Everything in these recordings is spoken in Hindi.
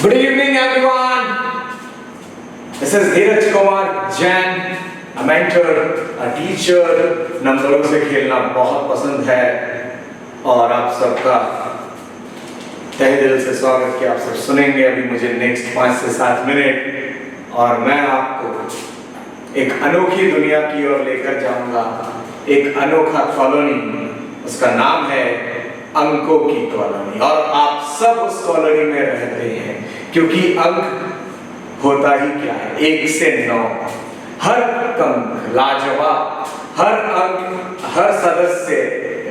Good evening, everyone. This is Dheeraj Kumar Jain, a mentor, a teacher. नंबरों से खेलना बहुत पसंद है और आप सबका तहे दिल से स्वागत कि आप सब सुनेंगे अभी मुझे नेक्स्ट 5 से 7 मिनट और मैं आपको एक अनोखी दुनिया की ओर लेकर जाऊंगा, एक अनोखा कॉलोनी, उसका नाम है अंकों की कॉलोनी। और आप सब उस कॉलोनी में रहते हैं क्योंकि अंक होता ही क्या है, 1 से 9। हर अंक लाजवाब, हर अंक, हर सदस्य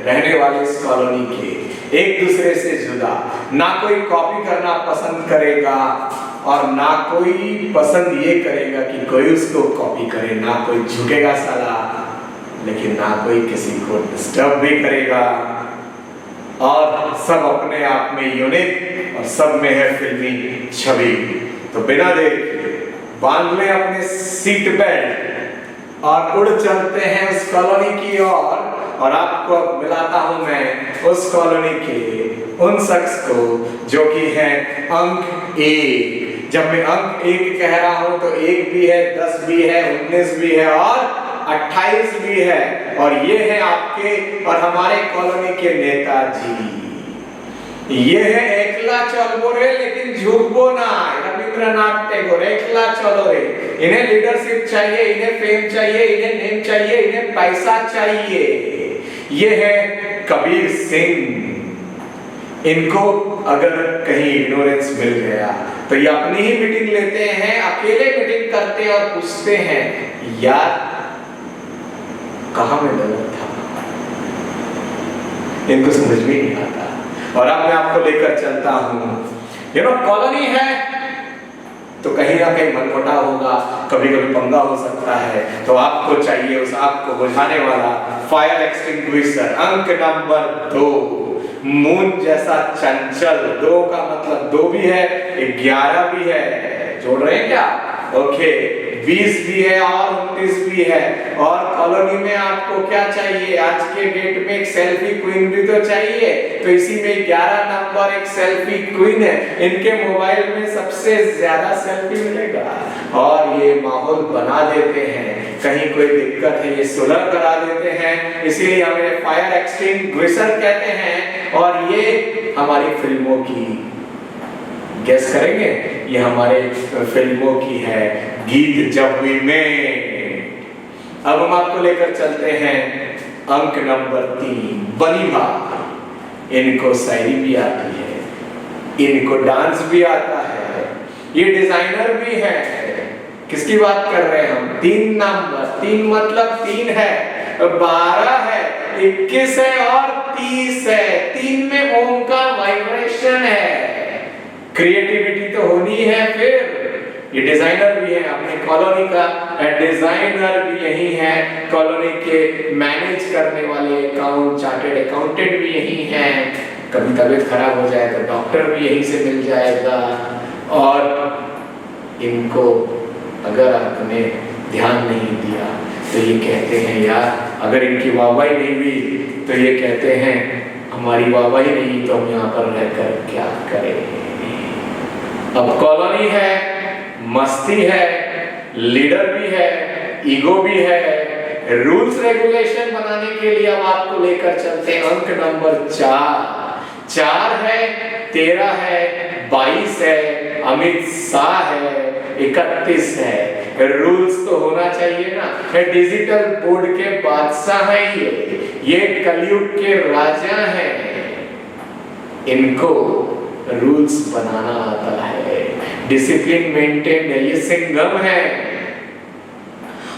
रहने वाले इस कॉलोनी के एक दूसरे से जुदा। ना कोई कॉपी करना पसंद करेगा और ना कोई पसंद ये करेगा कि कोई उसको कॉपी करे, ना कोई झुकेगा साला, लेकिन ना कोई किसी को डिस्टर्ब भी करेगा। और सब अपने आप में यूनिक और सब में है फिल्मी छवि। तो बिना देर बांध ले अपने सीट बेल्ट और उड़ चलते हैं उस कॉलोनी की ओर। और आपको मिलाता हूं मैं उस कॉलोनी के उन शख्स को जो कि है अंक 1। जब मैं अंक 1 कह रहा हूं तो 1 भी है, 10 भी है, 19 भी है और 28 भी है। और ये है आपके और हमारे कॉलोनी के नेताजी। ये है एकला चलो रे लेकिन झुकबो ना, रविंद्रनाथ टैगोर। एकला चलो रे, इन्हें लीडरशिप चाहिए, इन्हें फेम चाहिए, इन्हें नेम चाहिए, इन्हें पैसा चाहिए। ये है कबीर सिंह। इनको अगर कहीं इग्नोरेंस मिल गया तो ये अपनी ही मीटिंग लेते हैं, अकेले मीटिंग करते हैं और पूछते हैं यार कहां में गलत था। इनको समझ में नहीं आता। और अब मैं आपको लेकर चलता हूं, कॉलोनी है तो कहीं ना कहीं मनमुटाव होगा, कभी कभी पंगा हो सकता है। तो आपको चाहिए उस आग को बुझाने वाला फायर एक्सटिंग्विशर। अंक नंबर 2, मून जैसा चंचल। 2 का मतलब 2 भी है, 11 भी है। जोड़ रहे हैं क्या? ओके, 20 भी है और 29 भी है। और कॉलोनी में आपको क्या चाहिए? आज के डेट में एक सेल्फी क्वीन भी तो चाहिए। तो इसी में 11 नंबर एक सेल्फी क्वीन है। इनके मोबाइल में सबसे ज्यादा सेल्फी मिलेगा और ये माहौल बना देते हैं। कहीं कोई दिक्कत है ये सुलह करा देते हैं, इसीलिए हमें फायर एक्सटिंग्विशर कहते हैं। और ये हमारी फिल्मों की, गेस करेंगे, ये हमारे फिल्मों की है गीत जब वी में। अब हम आपको लेकर चलते हैं अंक नंबर 3, बनीभा। इनको शायरी भी आती है, इनको डांस भी आता है, ये डिजाइनर भी है। किसकी बात कर रहे हैं हम? 3 नंबर। 3 मतलब 3 है, 12 है, 21 है और 30 है। 3 में ओम का वाइब्रेशन है। क्रिएटिविटी तो होनी है। फिर ये डिजाइनर भी है, अपने कॉलोनी का डिजाइनर भी यही है। कॉलोनी के मैनेज करने वाले अकाउंट, चार्टेड अकाउंटेंट भी यही है। कभी तबीयत खराब हो जाए तो डॉक्टर भी यहीं से मिल जाएगा। और इनको अगर आपने ध्यान नहीं दिया तो ये कहते हैं यार, अगर इनकी वाहवाही नहीं हुई तो ये कहते हैं हमारी वाहवाही नहीं तो हम यहाँ पर रहकर क्या करें। अब कॉलोनी है, मस्ती है, लीडर भी है, ईगो भी है। रूल्स रेगुलेशन बनाने के लिए अब आपको लेकर चलते हैं अंक नंबर 4 है, 13 है, 22 है, अमित शाह है, 31 है। रूल्स तो होना चाहिए ना। डिजिटल बोर्ड के बादशाह हैं ये कलयुग के राजा हैं। इनको रूल्स बनाना आता है, डिसिप्लिन मेंटेन है, ये सिंघम है।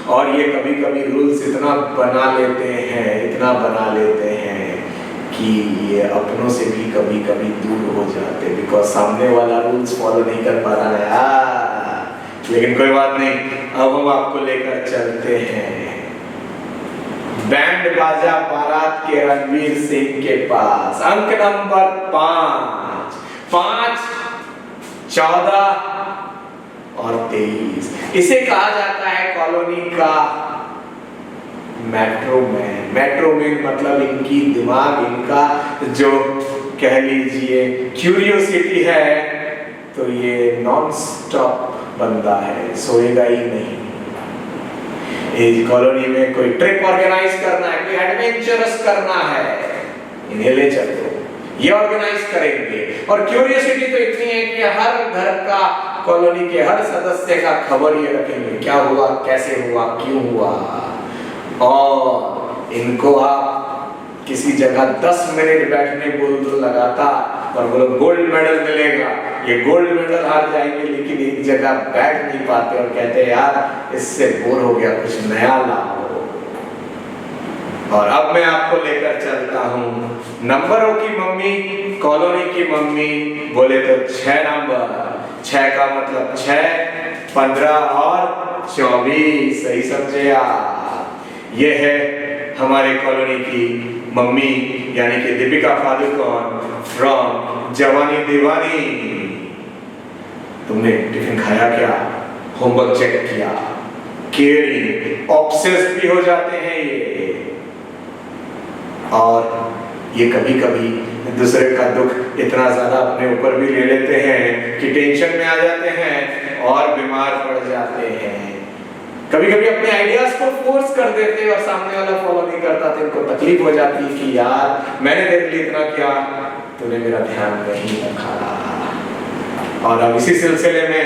और ये कभी कभी रूल्स इतना बना लेते हैं कि ये अपनों से भी कभी कभी दूर हो जाते, बिकॉज सामने वाला रूल्स फॉलो नहीं कर पा रहा है। लेकिन कोई बात नहीं, अब हम आपको लेकर चलते हैं बैंड बाजा बारात के रणवीर सिंह के पास। अंक नंबर 5, 14 और 23। इसे कहा जाता है कॉलोनी का मेट्रोमैन। मेट्रोमैन मतलब इनकी दिमाग, इनका जो कह लीजिए क्यूरियोसिटी है तो ये नॉन स्टॉप बंदा है, सोएगा ही नहीं। इस कॉलोनी में कोई ट्रिप ऑर्गेनाइज करना है, कोई एडवेंचरस करना है, इन्हें ले चलो, ये ऑर्गेनाइज करेंगे। और क्यूरियोसिटी तो इतनी है कि हर घर का, कॉलोनी के हर सदस्य का खबर ये रखेंगे, क्या हुआ, कैसे हुआ, क्यों हुआ। और इनको आप किसी जगह 10 मिनट बैठने बोल दो लगातार और बोलो गोल्ड मेडल मिलेगा, ये गोल्ड मेडल हार जाएंगे, लेकिन एक जगह बैठ नहीं पाते और कहते हैं यार इससे बोर हो गया, कुछ नया लाओ। और अब मैं आपको लेकर चलता हूं नंबरों की मम्मी, कॉलोनी की मम्मी। बोले तो 6 नंबर, 6 का मतलब 6, 15 और 24, सही समझे आप। ये है हमारे कॉलोनी की मम्मी, यानी कि दीपिका पादुकोण फ्रॉम जवानी दीवानी। तुमने टिफिन खाया क्या, होमवर्क चेक किया, केयरिंग, ऑब्सेस्ड भी हो जाते हैं ये। और ये कभी कभी दूसरे का दुख इतना ज्यादा अपने ऊपर भी ले लेते हैं कि टेंशन में आ जाते हैं और बीमार पड़ जाते हैं। कभी कभी अपने आइडियाज को फोर्स कर देते हैं और सामने वाला फॉलो नहीं करता, तो इनको तकलीफ हो जाती है कि यार मैंने तेरे लिए इतना किया, तूने मेरा ध्यान नहीं रखा। और अब इसी सिलसिले में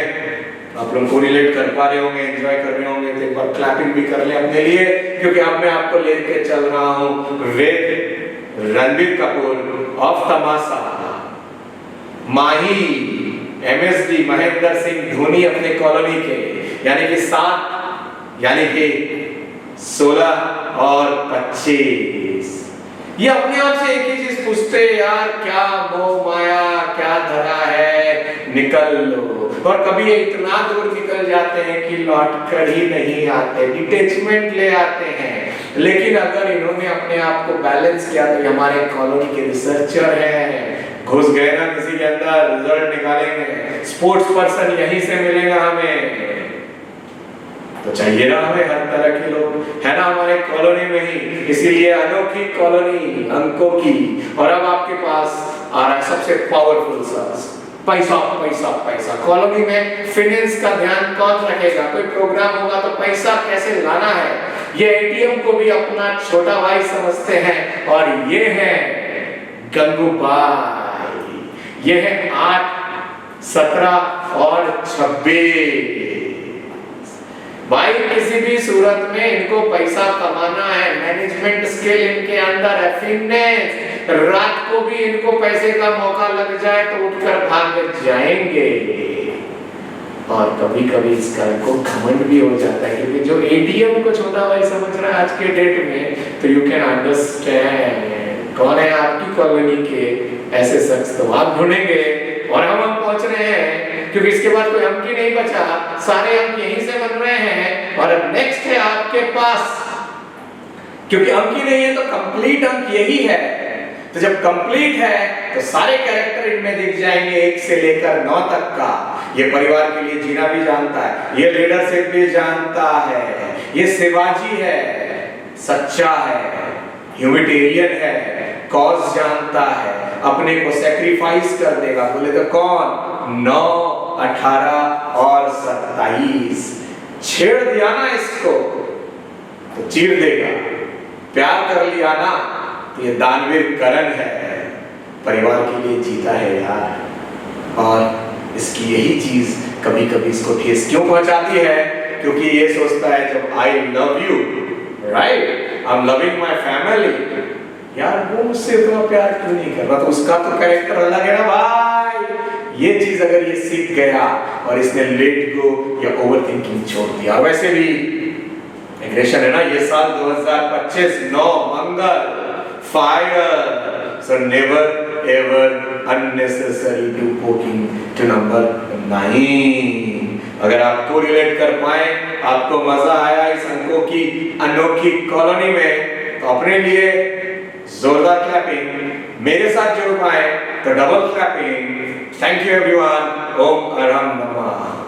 आप लोग को रिलेट कर पा रहे होंगे, एंजॉय कर रहे होंगे, तो एक बार क्लैपिंग भी कर ले अपने लिए, क्योंकि अब मैं आपको लेके चल रहा हूं with Ranbir Kapoor of Tamasha, Mahi, MSD Mahendra Singh Dhoni अपने कॉलोनी के, यानी कि 7, यानी कि 16 और 25। ये अपने आप से एक ही चीज पूछते, यार क्या मोह माया, क्या धरा है, निकल लो। और कभी ये इतना दूर निकल जाते हैं कि लौट कर ही नहीं आते, डिटैचमेंट ले आते हैं। लेकिन अगर इन्होंने अपने आप को बैलेंस किया, तो हमारे कॉलोनी के रिसर्चर हैं, घुस गए ना किसी के अंदर, रिजल्ट निकालेंगे, स्पोर्ट्स पर्सन यहीं से मिलेगा हमें। तो चाहिए ना हमें हर तरह के लोग, है ना हमारे कॉलोनी में ही। इसीलिए अनोखी कॉलोनी अंकों की। और अब आपके पास आ रहा है सबसे पावरफुल सर्च, पैसा पैसा पैसा। कॉलोनी में फाइनेंस का ध्यान कौन रखेगा, कोई प्रोग्राम होगा तो पैसा कैसे लाना है, ये ATM को भी अपना छोटा भाई समझते हैं। और ये है गंगूबाई, ये है 8, 17 और 26। भाई किसी भी सूरत में इनको पैसा कमाना है, मैनेजमेंट स्किल इनके अंदर है, फिटनेस। रात को भी इनको पैसे का मौका लग जाए तो उठकर भाग जाएंगे। और कभी कभी इसका इनको घमंड भी हो जाता है, क्योंकि जो ATM को छोटा भाई समझ रहा है आज के डेट में, तो यू कैन अंडरस्टैंड कौन है आपकी कॉलोनी के ऐसे शख्स। तो आप ढूंढेंगे और हम पहुंच रहे हैं, क्योंकि इसके बाद कोई अंक ही नहीं बचा, सारे अंक यहीं से बन रहे हैं। और अब नेक्स्ट है आपके पास, क्योंकि अंक ही नहीं है तो कंप्लीट अंक यही है। तो जब कंप्लीट है तो सारे कैरेक्टर इनमें दिख जाएंगे, 1 से लेकर 9 तक का। ये परिवार के लिए जीना भी जानता है, ये लीडरशिप भी जानता है, ये शिवाजी है, सच्चा है, ह्यूमैनिटेरियन है, कॉज जानता है, अपने को सैक्रिफाइस कर देगा। बोले तो कौन, 9, 18 और 27। छेड़ दिया ना इसको तो चीर देगा, प्यार कर लिया ना तो ये दानवीर करण है, परिवार के लिए जीता है यार। और इसकी यही चीज कभी कभी इसको ठेस क्यों पहुंचाती है, क्योंकि ये सोचता है जब I love you, right, I am loving my family, यार वो मुझसे इतना प्यार क्यों नहीं कर रहा। तो उसका तो कैरेक्टर अलग है ना भाई। ये चीज अगर ये सीख गया और इसने लेट गो या ओवरथिंकिंग छोड़ दिया। वैसे भी एग्रेशन है ना, ये साल 2025, 9 मंगल, fire, so never ever unnecessary to poking to number 9। अगर आपको रिलेट कर पाए, आपको मजा आया इस अंकों की अनोखी कॉलोनी में, तो अपने लिए जोरदार क्लैपिंग, मेरे साथ जुड़ पाए तो double clapping. Thank you everyone. ओम अरहम नमः।